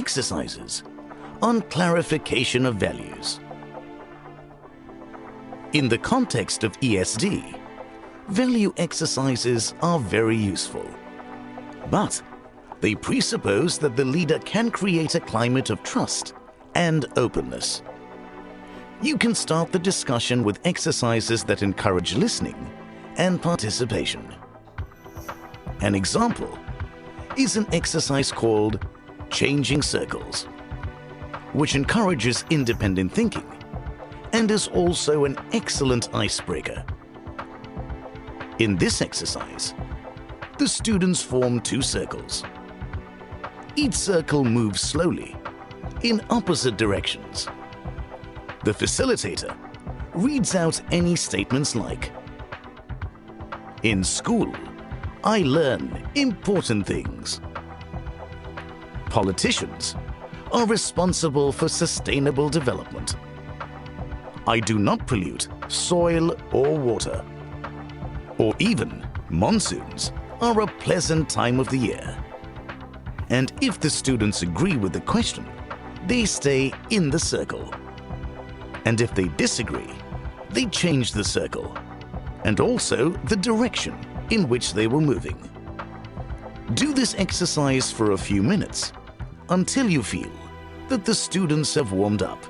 exercises on clarification of values. In the context of ESD, value exercises are very useful, but they presuppose that the leader can create a climate of trust and openness. You can start the discussion with exercises that encourage listening and participation. An example is an exercise called Changing Circles, which encourages independent thinking and is also an excellent icebreaker. In this exercise, the students form two circles. Each circle moves slowly in opposite directions. The facilitator reads out any statements like, "In school, I learn important things." Politicians are responsible for sustainable development. "I do not pollute soil or water." Or even, monsoons are a pleasant time of the year. And if the students agree with the question, they stay in the circle. And if they disagree, they change the circle and also the direction in which they were moving. Do this exercise for a few minutes until you feel that the students have warmed up.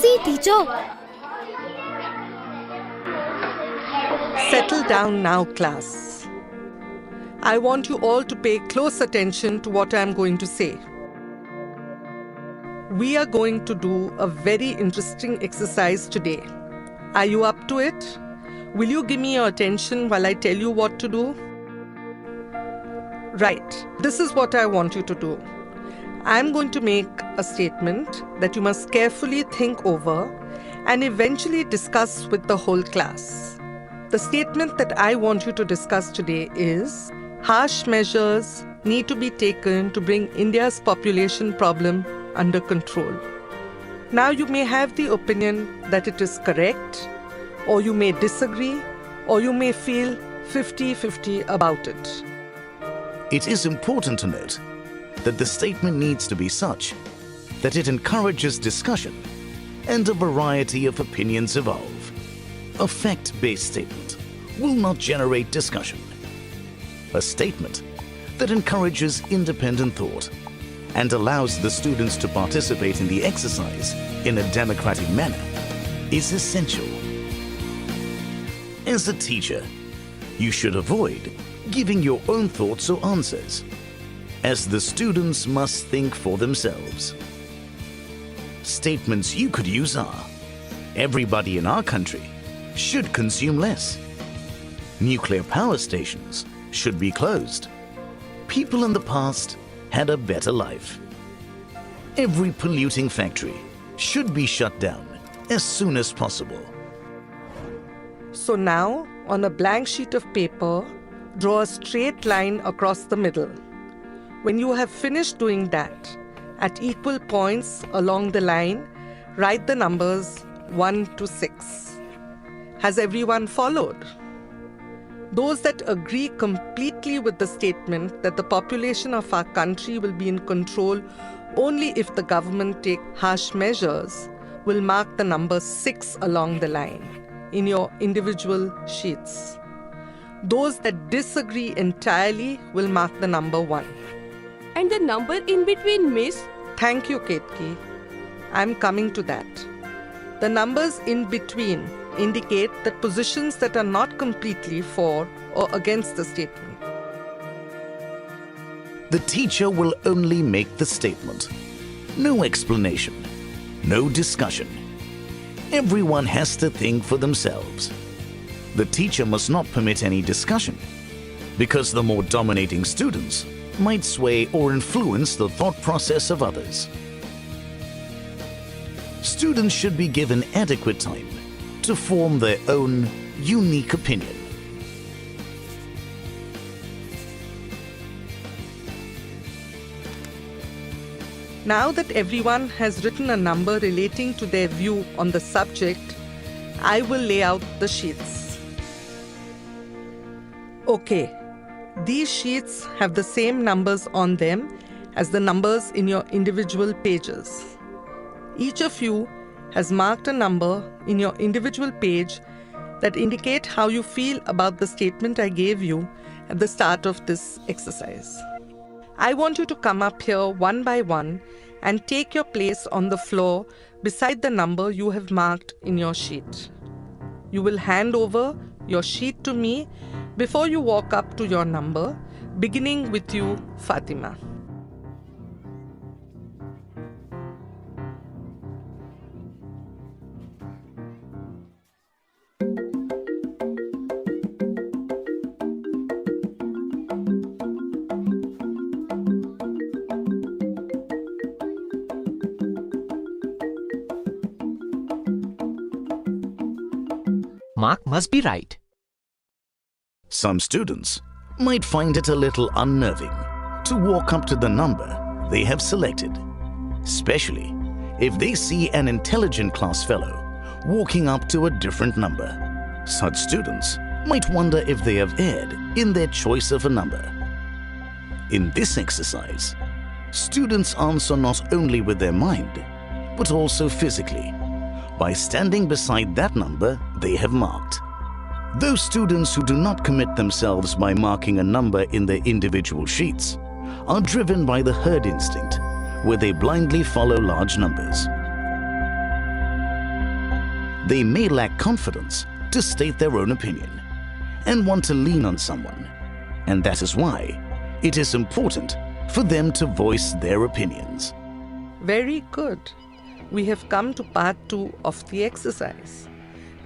See, teacher. Settle down now, class. I want you all to pay close attention to what I'm going to say. We are going to do a very interesting exercise today. Are you up to it? Will you give me your attention while I tell you what to do? Right, this is what I want you to do. I'm going to make a statement that you must carefully think over and eventually discuss with the whole class. The statement that I want you to discuss today is, harsh measures need to be taken to bring India's population problem under control. Now you may have the opinion that it is correct, or you may disagree, or you may feel 50-50 about it. It is important to note that the statement needs to be such that it encourages discussion and a variety of opinions evolve. A fact-based statement will not generate discussion. A statement that encourages independent thought and allows the students to participate in the exercise in a democratic manner is essential. As a teacher, you should avoid giving your own thoughts or answers, as the students must think for themselves. Statements you could use are, everybody in our country should consume less. Nuclear power stations should be closed. People in the past had a better life. Every polluting factory should be shut down as soon as possible. So now, on a blank sheet of paper, draw a straight line across the middle. When you have finished doing that, at equal points along the line, write the numbers 1 to 6. Has everyone followed? Those that agree completely with the statement that the population of our country will be in control only if the government take harsh measures will mark the number 6 along the line in your individual sheets. Those that disagree entirely will mark the number 1. And the number in between, miss? Thank you, Ketki. I'm coming to that. The numbers in between indicate that positions that are not completely for or against the statement. The teacher will only make the statement. No explanation, no discussion. Everyone has to think for themselves. The teacher must not permit any discussion, because the more dominating students might sway or influence the thought process of others. Students should be given adequate time to form their own unique opinion. Now that everyone has written a number relating to their view on the subject, I will lay out the sheets. Okay, these sheets have the same numbers on them as the numbers in your individual pages. Each of you has marked a number in your individual page that indicate how you feel about the statement I gave you at the start of this exercise. I want you to come up here one by one and take your place on the floor beside the number you have marked in your sheet. You will hand over your sheet to me before you walk up to your number, beginning with you, Fatima. Mark must be right. Some students might find it a little unnerving to walk up to the number they have selected, especially if they see an intelligent class fellow walking up to a different number. Such students might wonder if they have erred in their choice of a number. In this exercise, students answer not only with their mind, but also physically, by standing beside that number they have marked. Those students who do not commit themselves by marking a number in their individual sheets are driven by the herd instinct, where they blindly follow large numbers. They may lack confidence to state their own opinion and want to lean on someone, and that is why it is important for them to voice their opinions. Very good. We have come to part 2 of the exercise.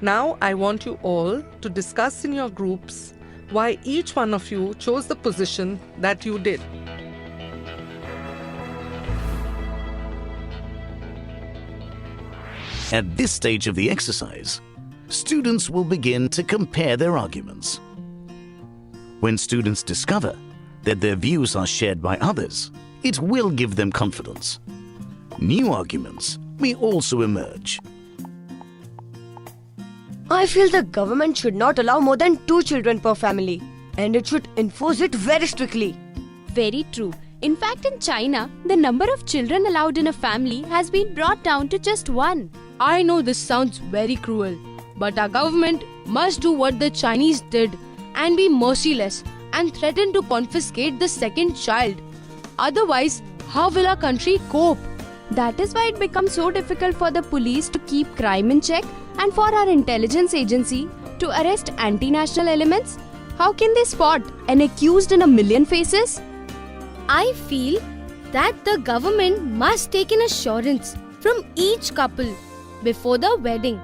Now I want you all to discuss in your groups why each one of you chose the position that you did. At this stage of the exercise, students will begin to compare their arguments. When students discover that their views are shared by others, it will give them confidence. New arguments may also emerge. I feel the government should not allow more than 2 children per family, and it should enforce it very strictly. Very true. In fact, in China, the number of children allowed in a family has been brought down to just 1. I know this sounds very cruel, but our government must do what the Chinese did and be merciless and threaten to confiscate the second child. Otherwise, how will our country cope? That is why it becomes so difficult for the police to keep crime in check and for our intelligence agency to arrest anti-national elements. How can they spot an accused in a million faces? I feel that the government must take an assurance from each couple before the wedding.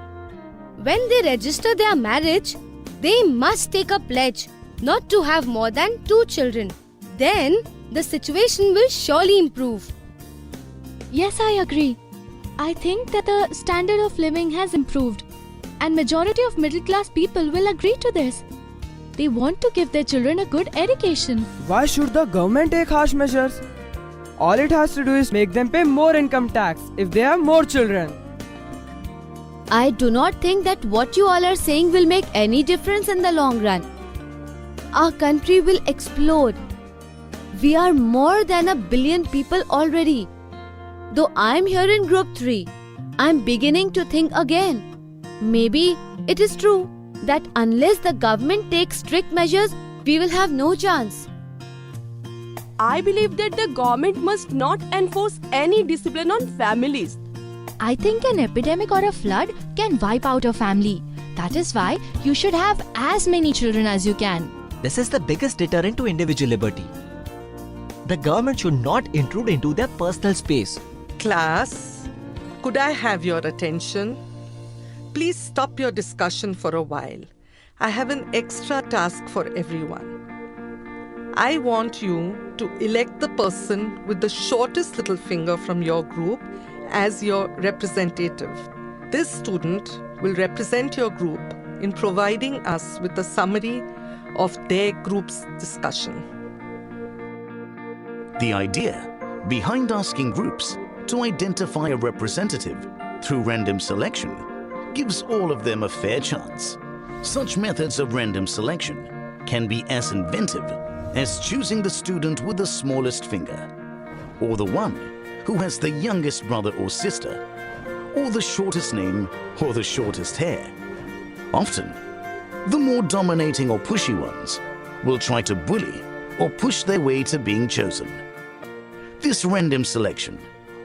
When they register their marriage, they must take a pledge not to have more than 2 children. Then the situation will surely improve. Yes, I agree. I think that the standard of living has improved, and majority of middle-class people will agree to this. They want to give their children a good education. Why should the government take harsh measures? All it has to do is make them pay more income tax if they have more children. I do not think that what you all are saying will make any difference in the long run. Our country will explode. We are more than 1 billion people already. Though I am here in group 3, I am beginning to think again. Maybe it is true that unless the government takes strict measures, we will have no chance. I believe that the government must not enforce any discipline on families. I think an epidemic or a flood can wipe out a family. That is why you should have as many children as you can. This is the biggest deterrent to individual liberty. The government should not intrude into their personal space. Class, could I have your attention? Please stop your discussion for a while. I have an extra task for everyone. I want you to elect the person with the shortest little finger from your group as your representative. This student will represent your group in providing us with a summary of their group's discussion. The idea behind asking groups to identify a representative through random selection gives all of them a fair chance. Such methods of random selection can be as inventive as choosing the student with the smallest finger, or the one who has the youngest brother or sister, or the shortest name or the shortest hair. Often, the more dominating or pushy ones will try to bully or push their way to being chosen. This random selection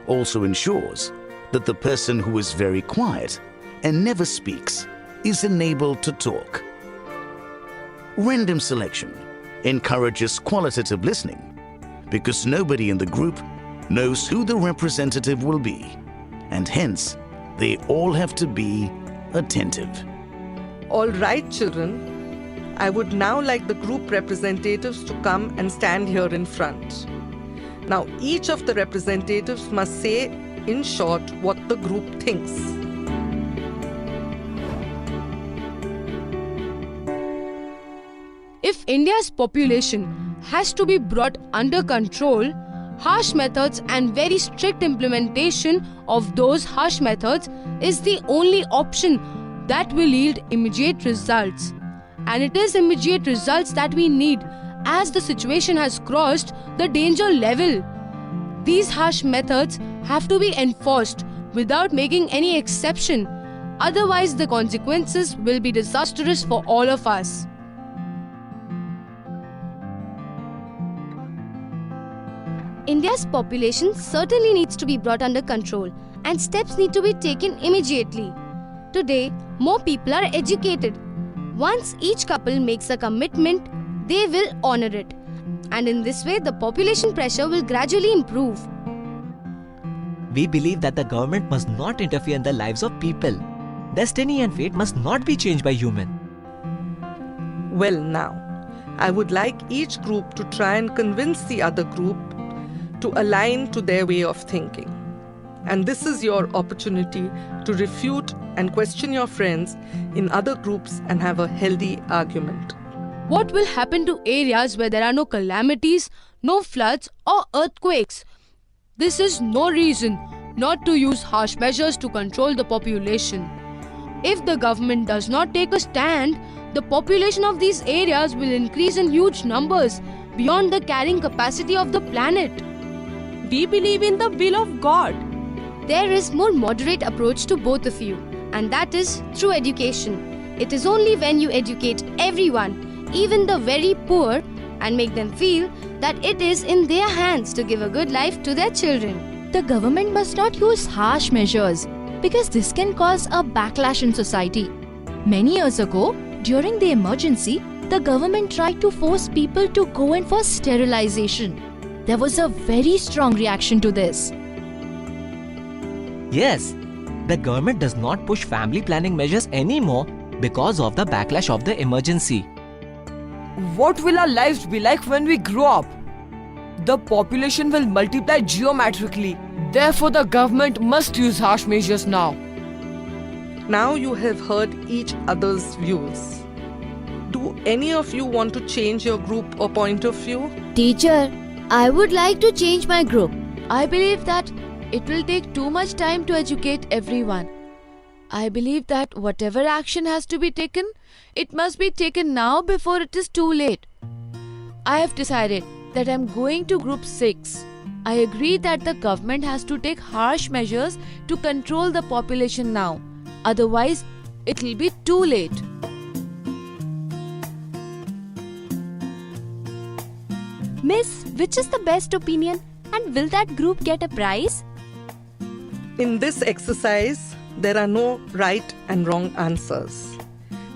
also ensures that the person who is very quiet and never speaks is enabled to talk. Random selection encourages qualitative listening because nobody in the group knows who the representative will be, and hence they all have to be attentive. All right, children. I would now like the group representatives to come and stand here in front. Now, each of the representatives must say, in short, what the group thinks. If India's population has to be brought under control, harsh methods and very strict implementation of those harsh methods is the only option that will yield immediate results. And it is immediate results that we need, as the situation has crossed the danger level. These harsh methods have to be enforced without making any exception. Otherwise, the consequences will be disastrous for all of us. India's population certainly needs to be brought under control, and steps need to be taken immediately. Today, more people are educated. Once each couple makes a commitment, they will honor it. And in this way, the population pressure will gradually improve. We believe that the government must not interfere in the lives of people. Destiny and fate must not be changed by human. Well, now, I would like each group to try and convince the other group to align to their way of thinking. And this is your opportunity to refute and question your friends in other groups and have a healthy argument. What will happen to areas where there are no calamities, no floods or earthquakes? This is no reason not to use harsh measures to control the population. If the government does not take a stand, the population of these areas will increase in huge numbers beyond the carrying capacity of the planet. We believe in the will of God. There is more moderate approach to both of you, and that is through education. It is only when you educate everyone, even the very poor, and make them feel that it is in their hands to give a good life to their children. The government must not use harsh measures because this can cause a backlash in society. Many years ago, during the emergency, the government tried to force people to go in for sterilization. There was a very strong reaction to this. Yes, the government does not push family planning measures anymore because of the backlash of the emergency. What will our lives be like when we grow up? The population will multiply geometrically. Therefore, the government must use harsh measures now. Now you have heard each other's views. Do any of you want to change your group or point of view? Teacher, I would like to change my group. I believe that it will take too much time to educate everyone. I believe that whatever action has to be taken, it must be taken now before it is too late. I have decided that I am going to group 6. I agree that the government has to take harsh measures to control the population now. Otherwise, it will be too late. Miss, which is the best opinion, and will that group get a prize? In this exercise, there are no right and wrong answers.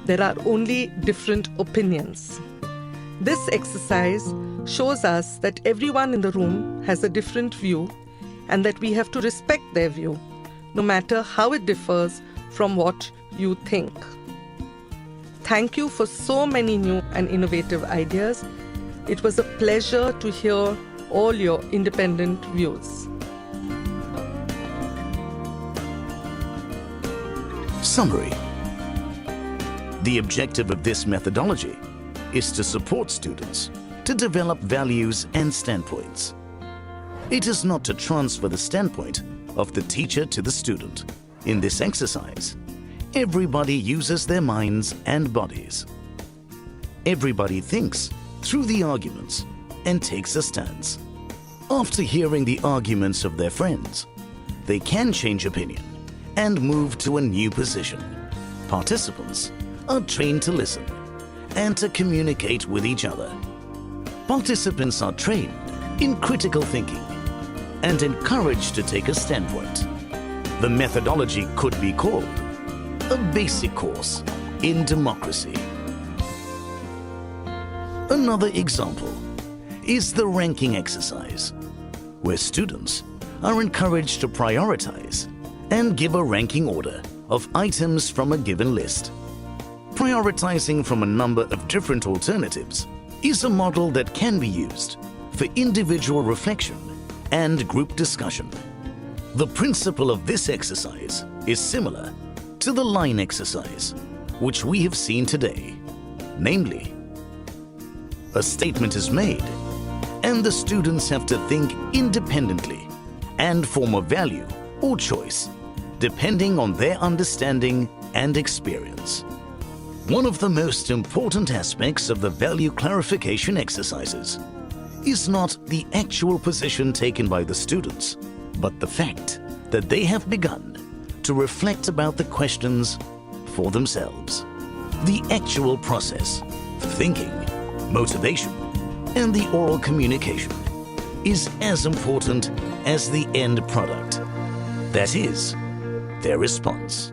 There are only different opinions. This exercise shows us that everyone in the room has a different view and that we have to respect their view, no matter how it differs from what you think. Thank you for so many new and innovative ideas. It was a pleasure to hear all your independent views. Summary. The objective of this methodology is to support students to develop values and standpoints. It is not to transfer the standpoint of the teacher to the student. In this exercise, everybody uses their minds and bodies. Everybody thinks through the arguments and takes a stance. After hearing the arguments of their friends, they can change opinion and move to a new position. Participants are trained to listen and to communicate with each other. Participants are trained in critical thinking and encouraged to take a standpoint. The methodology could be called a basic course in democracy. Another example is the ranking exercise, where students are encouraged to prioritize and give a ranking order of items from a given list. Prioritizing from a number of different alternatives is a model that can be used for individual reflection and group discussion. The principle of this exercise is similar to the line exercise, which we have seen today. Namely, a statement is made, and the students have to think independently and form a value or choice depending on their understanding and experience. One of the most important aspects of the value clarification exercises is not the actual position taken by the students, but the fact that they have begun to reflect about the questions for themselves. The actual process, thinking, motivation, and the oral communication is as important as the end product. That is, their response.